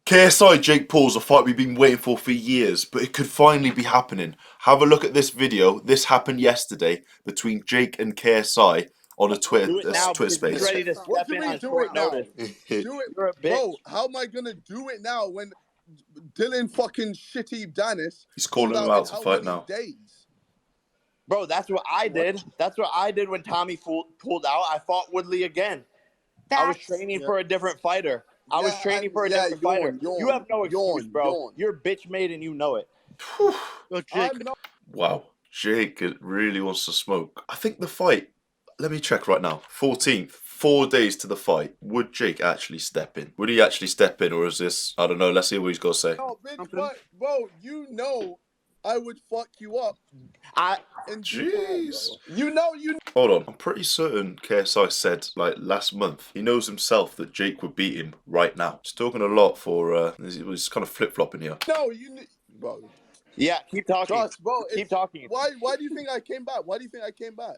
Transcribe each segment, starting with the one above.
KSI Jake Paul's a fight we've been waiting for years, but it could finally be happening. Have a look at this video. This happened yesterday between Jake and KSI on a Twitter space. Ready to What step do you in mean on do short it now? notice. Do it, You're a bitch. bro. How am I gonna do it now when Dylan fucking shitty Dennis? He's calling him out to fight now. Days? Bro, that's what I did. That's what I did when Tommy pulled out. I fought Woodley again. I was training for a different fighter. I was training for a different fighter. You have no excuse, bro. You're bitch made and you know it. Wow, Jake really wants to smoke. I think the fight, let me check right now. 14th, 4 days to the fight. Would Jake actually step in? Would he actually step in, or is this, I don't know, let's see what he's got to say. No, bitch, bro, you know I would fuck you up. Jeez. You know. Hold on. I'm pretty certain KSI said, like, last month, he knows himself that Jake would beat him right now. He's talking a lot for, he's kind of flip-flopping here. No, bro. Yeah, keep talking. Trust, bro. Keep talking. Why do you think I came back? Why do you think I came back?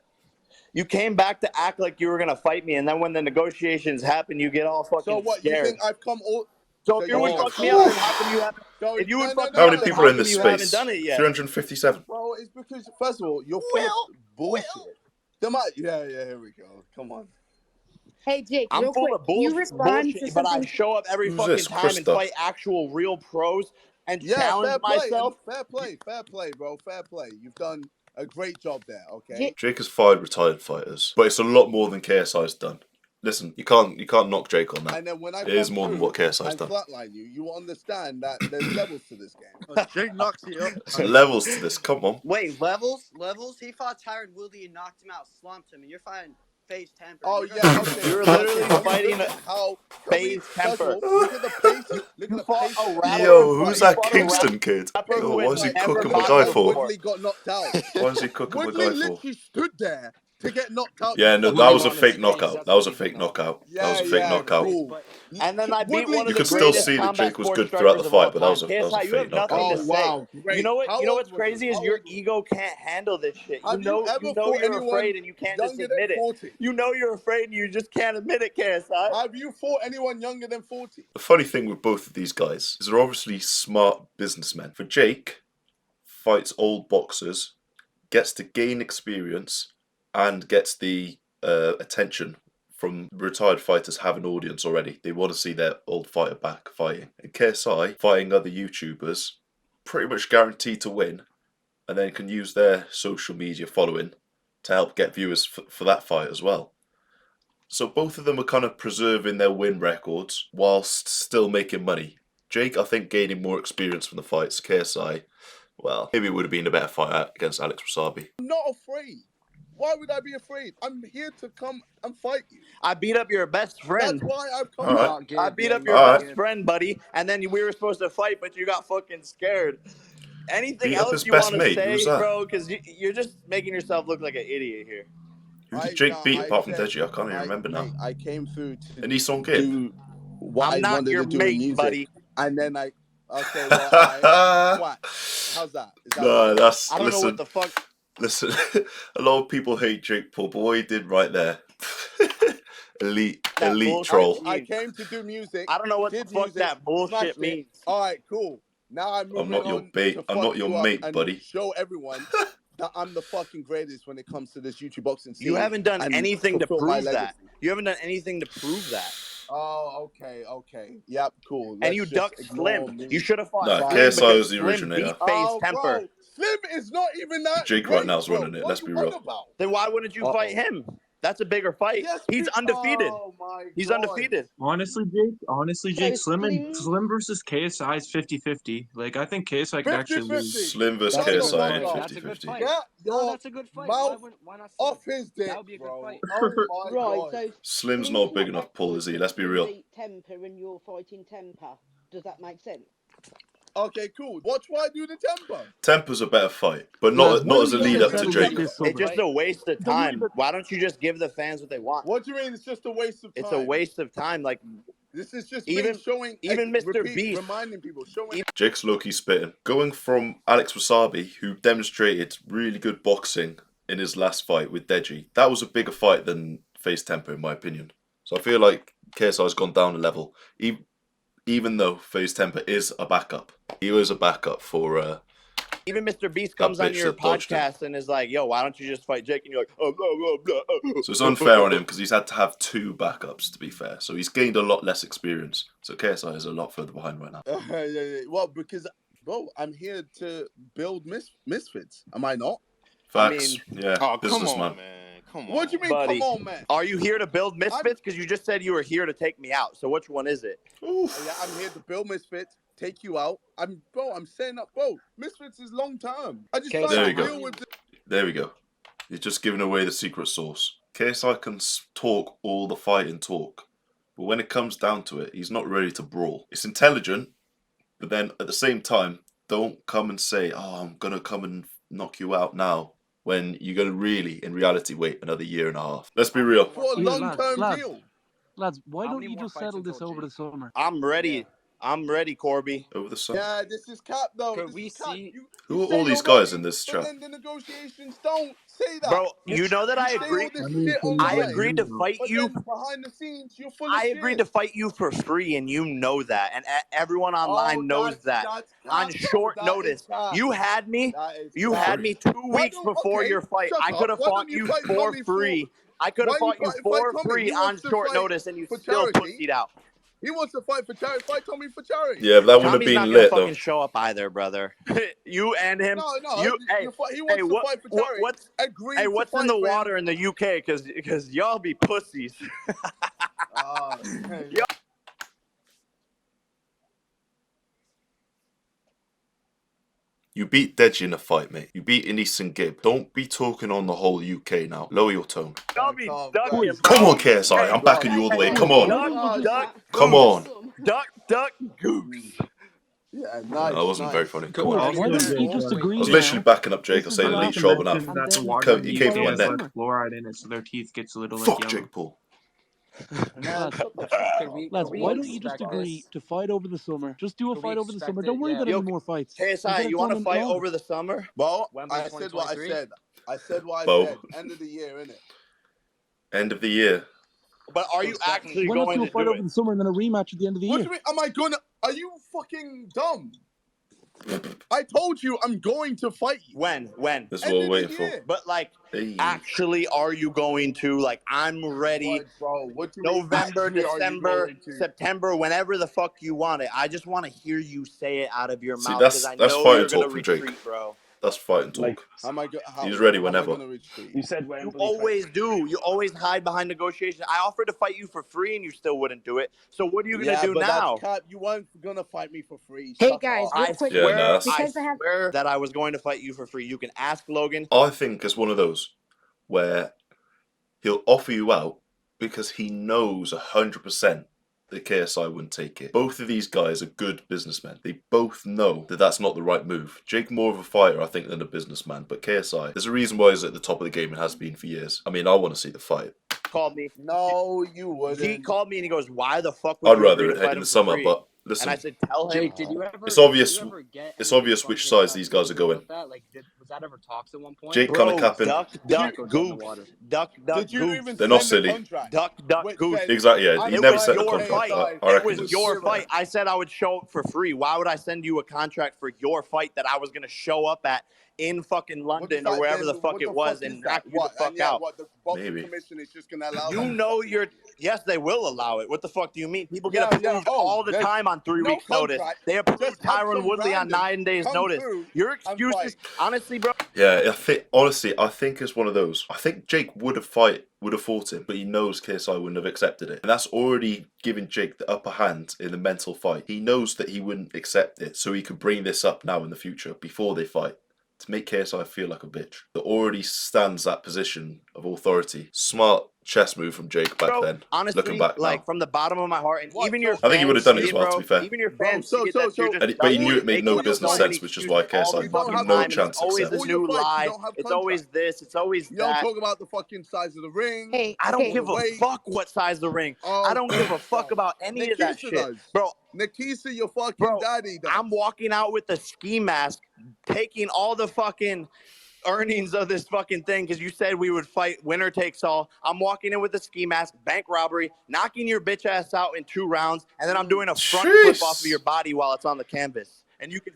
You came back to act like you were going to fight me, and then when the negotiations happen, you get all fucking So what, scared. you think I've come all... So if you would fuck me up, how come you haven't... If you would fuck me How up, many then people are in come this you space? haven't done it yet? 357. Bro, it's because, first of all, you're full of bullshit. Yeah, here we go. Come on. Hey, Jake, I'm real full quick, of can you bullshit, respond to but I something? show up every Who's fucking this, time and Krista? fight actual real pros and Yeah, challenge fair play. myself. Fair play, bro. Fair play. You've done a great job there, okay? Yeah. Jake has fired retired fighters, but it's a lot more than KSI's done. Listen, you can't knock Jake on that. And then when I It is more than what KSI's and done. flatline you will understand that there's levels to this game. Jake knocks you up. There's levels to this. Come on. Wait, levels? He fought Tyron Woodley and knocked him out, slumped him, and you're fighting Face Temper. Oh yeah, okay. You're literally fighting how Face Temper. Look at the pace. Look at the pace. Yo, who's that Kingston kid? rapper Yo, who why is he has never cooking my fought guy for? Woodley got knocked out. Why is he cooking my Woodley guy for? literally stood there to get knocked out. Yeah, no, that was a fake knockout. That was a fake knockout. That was a fake knockout. Cool. And then I beat one of You the could still greatest see that combat Jake was sports good throughout the strikers of all fight, but that was a time. KSI, you have fake knockout. nothing to say. Wow, great. You know what? How You know what's old was crazy he? is How your old was he? ego can't handle this shit. You Have know ever you're fought anyone afraid and you can't just younger than admit it. 40? You know you're afraid and you just can't admit it, KSI. Have you fought anyone younger than 40? The funny thing with both of these guys is they're obviously smart businessmen. For Jake, fights old boxers, gets to gain experience, and gets the attention from retired fighters have an audience already. They want to see their old fighter back fighting. And KSI, fighting other YouTubers, pretty much guaranteed to win, and then can use their social media following to help get viewers for that fight as well. So both of them are kind of preserving their win records whilst still making money. Jake, I think, gaining more experience from the fights. KSI, well, maybe it would have been a better fight against Alex Wasabi. I'm not afraid. Why would I be afraid? I'm here to come and fight you. I beat up your best friend. That's why I've come All back. right. I beat up your All best friend, buddy, and then we were supposed to fight, but you got fucking scared. Anything Beat up else his you best want to mate? say, Who's that? bro? Because you're just making yourself look like an idiot here. Who did Jake beat apart from Deji? I can't even remember now. I came through to And Nissan Kid. do what I'm I not wanted your to do mate, in music. buddy. And then okay, well, what? How's that? Is that No, that's, I don't know what the fuck. Listen, a lot of people hate Jake Paul, but what he did right there, elite bullshit. troll. I came to do music. I don't know what the did fuck music, that bullshit smashed it. means. All right, cool. Now I'm moving not your on bait. to I'm fuck not your you up mate, and buddy. show everyone that I'm the fucking greatest when it comes to this YouTube boxing scene. You haven't done and anything to fulfill my prove that. legacy. You haven't done anything to prove that. Oh, okay. Yep, cool. And Let's you just ducked ignore Slim. me. You should have fought No, Slim KSI because was the Slim originator. beat Face Temper. Bro, Slim is not even that Jake great, right now is bro. running it, What let's you be on real. about? Then why wouldn't you fight him? That's a bigger fight. Yes, He's undefeated. Oh my He's God. undefeated. Honestly, Jake, Slim versus KSI is 50-50. Like, I think KSI could actually 50-50. lose. Slim versus That's a KSI good at fight. That's a good 50-50. fight. Yeah, No, your that's a good fight. mouth Why not off Slim? his dick, That would be a good bro. fight. Oh my Right, God. so Slim's not big enough, Paul, is he? Let's be real. Temper and you're fighting Temper. Does that make sense? Okay, cool. Watch why I do the tempo. Temper's a better fight, but not as a lead up to Jake. It's just a waste of time. Why don't you just give the fans what they want? What do you mean? It's just a waste of time. It's a waste of time. Like, This is just Even- me showing, even Mr. Beast. reminding people, showing. Jake's low-key spitting. Going from Alex Wasabi, who demonstrated really good boxing in his last fight with Deji, that was a bigger fight than Face Temper, in my opinion. So I feel like KSI's gone down a level. even though Phase Temper is a backup. He was a backup for even Mr. Beast comes on bitch your that dodged him. podcast and is like, yo, why don't you just fight Jake? And you're like, oh, blah, blah, blah. So it's unfair on him because he's had to have 2 backups, to be fair. So he's gained a lot less experience. So KSI is a lot further behind right now. Yeah. Well, because, bro, I'm here to build misfits. Am I not? Facts. Yeah. Oh, come Businessman. on, man. Come on. What do you mean, Buddy. come on, man? Are you here to build misfits? Because you just said you were here to take me out. So which one is it? Oof. Yeah, I'm here to build misfits, take you out. I'm setting up, bro. Misfits is long term. I just Okay, try there to you go. deal with There we go. You're just giving away the secret sauce. KSI can talk all the fighting talk, but when it comes down to it, he's not ready to brawl. It's intelligent, but then at the same time, don't come and say, "Oh, I'm gonna come and knock you out now," when you're gonna really, in reality, wait another year and a half. Let's be real. for a long term lads. deal. Lads, why don't you just settle this over the summer? I'm ready. I'm ready, Corby. Over the summer. Yeah, this is cap though. Could This we is cap. see- Who are say all these you're guys ready, in this but chat? then the negotiations don't say that. Bro, you know that I You say agree. all this I mean, shit can you online, I agreed to fight but you. then behind the scenes, you're full of I shit. agreed to fight you for free, and you know that. And everyone online knows that. That's On cap. short That is notice, cap. you had me. That is You cap. had me 2 Why weeks don't- before okay, your fight. shut I could up. have Why fought don't you you fight for Tommy free. I could have Why fought you fight for Tommy? free He on wants to short fight notice, and you for still charity. pussied out. He wants to fight for charity. Fight Tommy for charity. Yeah, but that wouldn't have Tommy's not been gonna lit fucking though. show up either, brother. You and him. No. He wants Hey, to what- fight for what- charity. what's- Agree Hey, to what's fight in the for him. water in the UK? Because y'all be pussies. Yeah. You beat Deji in a fight, mate. You beat Enisan Gibb. Don't be talking on the whole UK now. Lower your tone. Y'all be Come ducking. Come bro. on, KSI. I'm backing you all the way. Come on. Duck, Come on. duck, goose. Yeah, No, nice. that wasn't very funny. Come on. Also, Why don't you Jake, just I agree was now? literally backing up Jake. I This was is saying the at last least sharp enough. mention that the And water then in you the came UK for my has neck. like fluoride in it, so their teeth gets a little like Fuck yellow. Jake Paul. Lads, Lads, why don't you just agree to fight over the summer? Just do a Could we fight over the expect summer. it? Don't worry Yeah. about Yo, any more fights. KSI, you want to fight over the summer? Well, Wembley I said what I 2023? said. I said what I Bo. said. End of the year, innit? End of the year. But are you It's definitely- actually Why not going do to a fight do over it? the summer and then a rematch at the end of the What year? do you mean? Am I gonna? Are you fucking dumb? I told you I'm going to fight you. When? That's End what we're of the waiting for. year. But like, Hey. actually, are you going to? Like, I'm ready. What, bro? What do you mean, November, actually, are you December, going to? September, whenever the fuck you want it. I just want to hear you say it out of your See, mouth that's- because I that's know fighting you're gonna talk from Jake. retreat, bro. That's fighting talk. Like, He's ready how whenever. Am I gonna retreat? You said You Wembley. always do. You always hide behind negotiations. I offered to fight you for free, and you still wouldn't do it. So what are you gonna do but now? that's cap. You weren't gonna fight me for free. Hey, Shut guys, up. real I quick, Yeah, swear, no, that's- I because I have- swear that I was going to fight you for free. You can ask Logan. I think it's one of those where he'll offer you out because he knows 100% that KSI wouldn't take it. Both of these guys are good businessmen. They both know that that's not the right move. Jake more of a fighter, I think, than a businessman. But KSI, there's a reason why he's at the top of the game and has been for years. I mean, I want to see the fight. Called me. No, you wouldn't. He called me and he goes, "Why the fuck would I'd you rather agree it to hit fight in him the for summer, free?" but listen. And I said, "Tell him." Jake, did you ever? It's obvious- did you ever get it's any obvious which fucking size these guys are going. about that? Like, was that ever talks at one point? Jake Bro, kinda capping. duck, you- duck, Goes in the goose. water. Duck, Did you goose. even They're not send the silly. contract? Duck, Which goose. said- Exactly, yeah. I He It never was sent the your contract. fight. I It reckon was it's- your fight. I said I would show up for free. Why would I send you a contract for your fight that I was going to show up at in fucking London or wherever the fuck it was and knock you the fuck out? What, the boxing Maybe. commission is just gonna allow You that? know you're. Yes, they will allow it. What the fuck do you mean? People get Yeah, approved yeah. Oh, all the there's time on 3 no weeks' notice. contract. They approved Just have Tyron some Woodley on random 9 days' come notice. through Your and excuses, fight. honestly, bro. Yeah, honestly, I think it's one of those. I think Jake would have fought him, but he knows KSI wouldn't have accepted it. And that's already giving Jake the upper hand in the mental fight. He knows that he wouldn't accept it, so he could bring this up now in the future, before they fight, to make KSI feel like a bitch. That already stands that position of authority. Smart chess move from Jake back Bro, then. honestly, looking back like now. from the bottom of my heart, and What, even so- your I fans think he would have done it see as well, bro. to be fair. Even your Bro, fans so- see so- that you're so- just But he dumb. knew it made They no come up with business so sense, many which is excuses why all KSI the You don't fucking have no time. chance It's always accept. this All your new fights, you lie. don't have It's contracts. always this. It's always You don't that. talk about the fucking size of the ring. Hey, I don't okay. give a Wait. fuck what size the ring. Oh, I don't give a fuck bro. about any of that Nikisa shit, does. bro. Nikisa, your fucking Bro, daddy does. I'm walking out with the ski mask, taking all the fucking earnings of this fucking thing because you said we would fight winner takes all. I'm walking in with a ski mask, bank robbery, knocking your bitch ass out in 2 rounds, and then I'm doing a front flip off of your body while it's on the canvas. And you can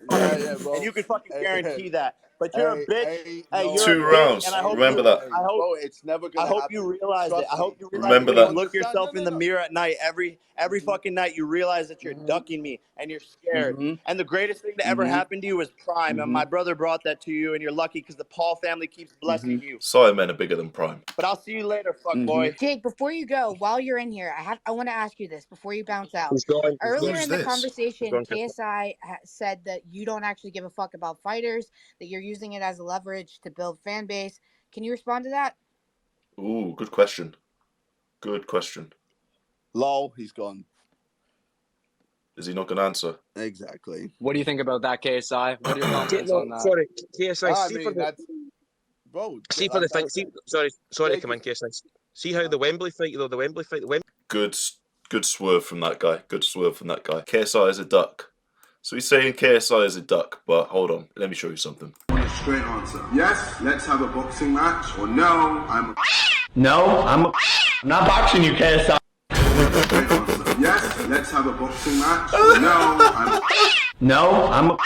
fucking guarantee that. But you're a bitch. Hey, you're a 2 bitch, rounds. and I hope Remember that. Bro, it's never gonna happen. you realize it. I hope you realize Remember it when that. you look yourself in the mirror at night. Every fucking night, you realize that you're ducking me and you're scared. And the greatest thing to ever happen to you is Prime. And my brother brought that to you, and you're lucky because the Paul family keeps blessing you. Sorry, men are bigger than Prime. But I'll see you later, fuck boy. Jake, before you go, while you're in here, I want to ask you this before you bounce out. Who's going? Earlier Who's in the this? conversation, Who's going? KSI said that you don't actually give a fuck about fighters, that you're using it as a leverage to build fan base. Can you respond to that? Ooh, good question. Good question. Lol, he's gone. Is he not going to answer? Exactly. What do you think about that, KSI? What are your comments on that? Sorry, KSI. I See mean, for the that's bro. see for the thing. See, sorry, Jake- come on, KSI. See how the Wembley fight, though. The Wembley fight. Good swerve from that guy. Good swerve from that guy. KSI is a duck. So he's saying KSI is a duck, but hold on. Let me show you something. Straight answer. Yes, let's have a boxing match. Or no, I'm not boxing you, KSI. straight answer. Yes, let's have a boxing match. Or no, I'm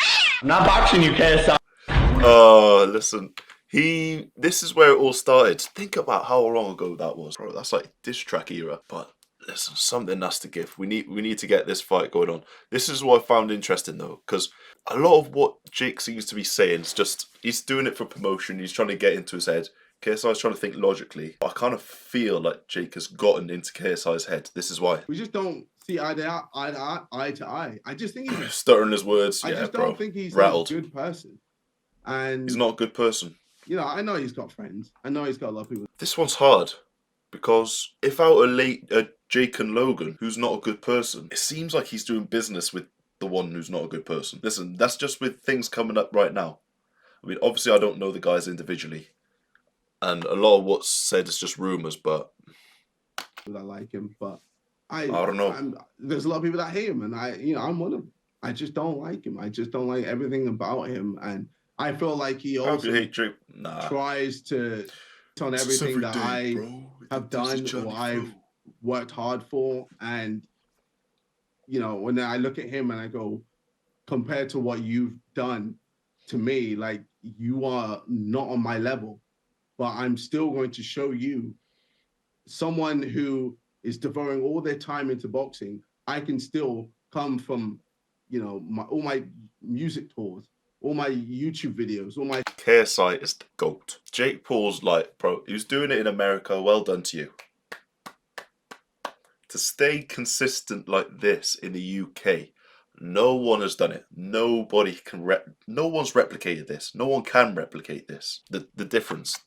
not boxing you, KSI. Oh, listen. This is where it all started. Think about how long ago that was. Bro, that's like diss track era. But listen, something has to give. We need to get this fight going on. This is what I found interesting though, because a lot of what Jake seems to be saying is just he's doing it for promotion. He's trying to get into his head. KSI's trying to think logically. I kind of feel like Jake has gotten into KSI's head. This is why. We just don't see eye to eye. I just think he's stuttering his words. I just don't think he's rattled. a good person. And he's not a good person. You know, I know he's got friends. I know he's got a lot of people. This one's hard because if out a Jake and Logan, who's not a good person, it seems like he's doing business with the one who's not a good person. Listen, that's just with things coming up right now. I mean, obviously, I don't know the guys individually, and a lot of what's said is just rumors. But I like him, but I don't know. There's a lot of people that hate him, and I'm one of them. I just don't like him. I just don't like everything about him, and I feel like he also tries to on everything that I have done or I've worked hard for. And, you know, when I look at him and I go, compared to what you've done to me, like you are not on my level, but I'm still going to show you someone who is devoting all their time into boxing. I can still come from, you know, all my music tours, all my YouTube videos, all my... KSI is the GOAT. Jake Paul's like, bro, he was doing it in America. Well done to you. To stay consistent like this in the UK, no one has done it. Nobody can no one's replicated this. No one can replicate this. The difference,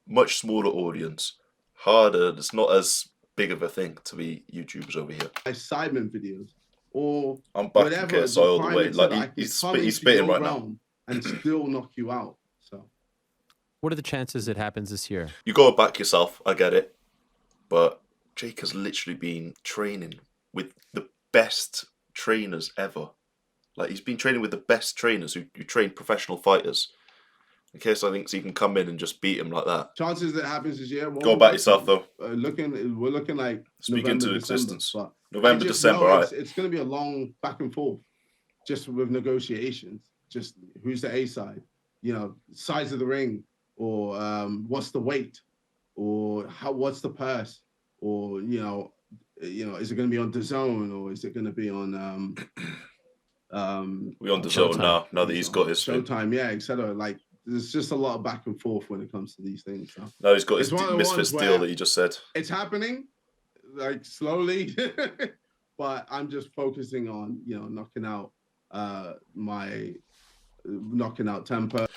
much smaller audience, harder. It's not as big of a thing to be YouTubers over here. My Simon videos. Or I'm backing KSI all the way. Like he's spitting right now, and still knock you out. So, what are the chances it happens this year? You gotta back yourself. I get it, but Jake has literally been training with the best trainers ever. Like he's been training with the best trainers who train professional fighters. In case I think he can come in and just beat him like that. Chances that happens this year. Go back yourself though. We're looking like speak into existence. November, December, right? It's going to be a long back and forth, just with negotiations. Just who's the A side, you know, size of the ring, or what's the weight, or what's the purse, or you know, is it going to be on DAZN or is it going to be on we're on DAZN now that he's got his Showtime, yeah, etc. Like there's just a lot of back and forth when it comes to these things. So. Now he's got his Misfits deal that he just said. It's happening, like slowly, but I'm just focusing on, you know, knocking out temper.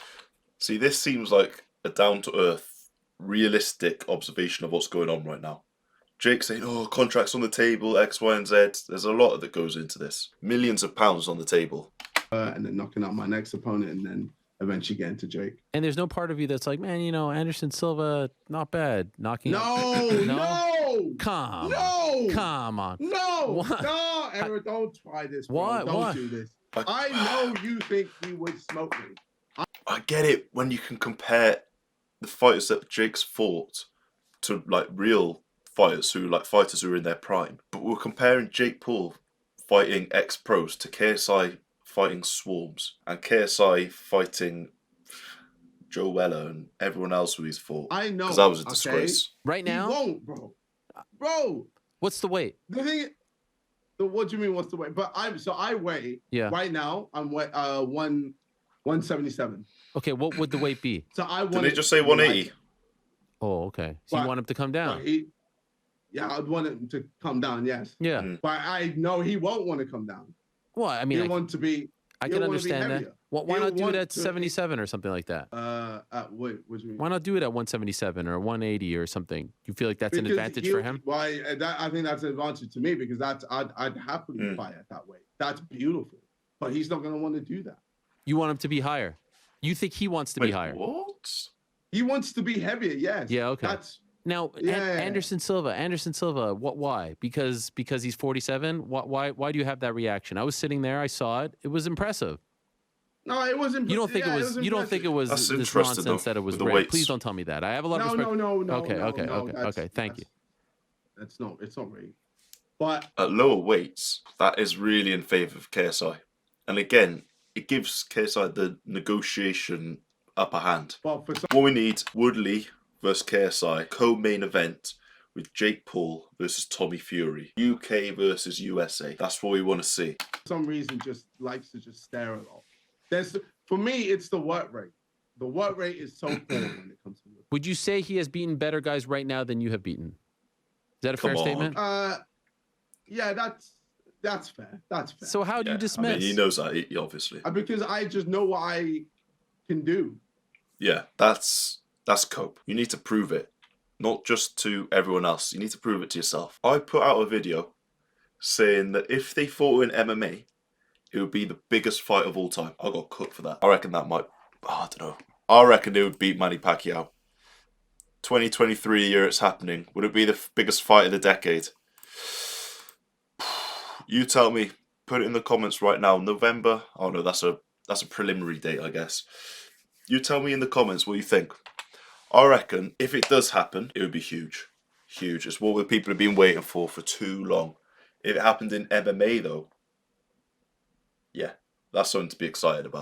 See, this seems like a down-to-earth, realistic observation of what's going on right now. Jake saying, oh, contracts on the table, X, Y, and Z. There's a lot that goes into this. Millions of pounds on the table. And then knocking out my next opponent and then eventually getting to Jake. And there's no part of you that's like, man, you know, Anderson Silva, not bad. Knocking No! Come on. No, Edward, don't try this, bro. Don't do this. I know you think he would smoke me. I get it when you can compare the fighters that Jake's fought to like real fighters who are in their prime. But we're comparing Jake Paul fighting ex-pros to KSI fighting Swarms and KSI fighting Joe Weller and everyone else who he's fought. I know. Because that was a disgrace. Right now? He won't, bro. What's the weight? The thing. What do you mean? What's the weight? But I weigh. Yeah. Right now, I'm 177. Okay, what would the weight be? So I want. Did they just say 180? Oh, okay. So you want him to come down? Yeah, I'd want him to come down. Yes. Yeah. But I know he won't want to come down. Well, I mean, he want to be. I can understand that. Well, why not do it at 77 or something like that? What do you mean? Why not do it at 177 or 180 or something? You feel like that's an advantage for him? Well, I think that's an advantage to me because I'd happily fight it that way. That's beautiful. But he's not going to want to do that. You want him to be higher? You think he wants to be higher? What? He wants to be heavier. Yes. Yeah. Okay. Now, Yeah. Anderson Silva. Why? Because he's 47. Why do you have that reaction? I was sitting there. I saw it. It was impressive. No, it wasn't. You don't think it was? You don't think it was this nonsense that it was rigged? Please don't tell me that. I have a lot of respect. No. Okay. Thank you. It's not rigged. But at lower weights, that is really in favor of KSI. And again, it gives KSI the negotiation upper hand. Well, what we need, Woodley versus KSI, co-main event with Jake Paul versus Tommy Fury. UK versus USA. That's what we want to see. For some reason, just likes to just stare at all. For me, it's the work rate. The work rate is so poor when it comes to it. Would you say he has beaten better guys right now than you have beaten? Is that a fair statement? Yeah, that's fair. That's fair. So how do you dismiss? I mean, he knows that, obviously. Because I just know what I can do. Yeah, that's cope. You need to prove it. Not just to everyone else. You need to prove it to yourself. I put out a video saying that if they fought in MMA, it would be the biggest fight of all time. I got cooked for that. I reckon that might... I don't know. I reckon it would beat Manny Pacquiao. 2023 year it's happening. Would it be the biggest fight of the decade? You tell me. Put it in the comments right now. November. Oh no, that's a preliminary date, I guess. You tell me in the comments what you think. I reckon if it does happen, it would be huge. Huge. It's what people have been waiting for too long. If it happened in MMA though, yeah, that's something to be excited about.